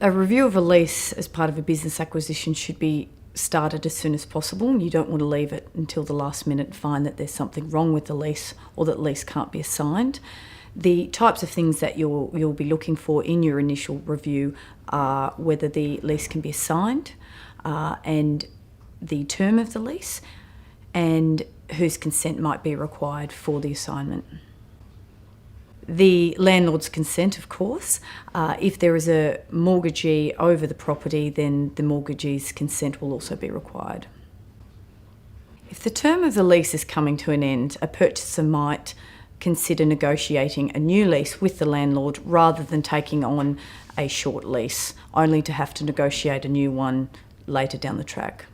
A review of a lease as part of a business acquisition should be started as soon as possible. You don't want to leave it until the last minute and find that there's something wrong with the lease or that lease can't be assigned. The types of things that you'll be looking for in your initial review are whether the lease can be assigned and the term of the lease and whose consent might be required for the assignment. The landlord's consent, of course. If there is a mortgagee over the property, then the mortgagee's consent will also be required. If the term of the lease is coming to an end, a purchaser might consider negotiating a new lease with the landlord rather than taking on a short lease, only to have to negotiate a new one later down the track.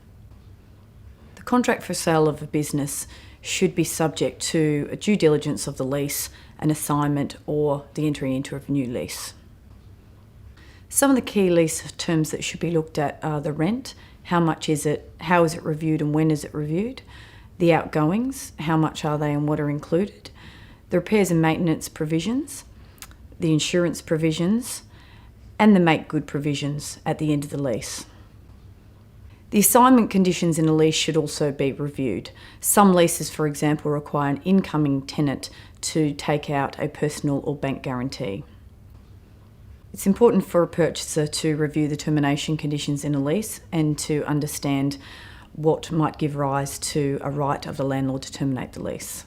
The contract for sale of a business should be subject to a due diligence of the lease, an assignment, or the entry into a new lease. Some of the key lease terms that should be looked at are the rent, how much is it, how is it reviewed and when is it reviewed, the outgoings, how much are they and what are included, the repairs and maintenance provisions, the insurance provisions, and the make good provisions at the end of the lease. The assignment conditions in a lease should also be reviewed. Some leases, for example, require an incoming tenant to take out a personal or bank guarantee. It's important for a purchaser to review the termination conditions in a lease and to understand what might give rise to a right of the landlord to terminate the lease.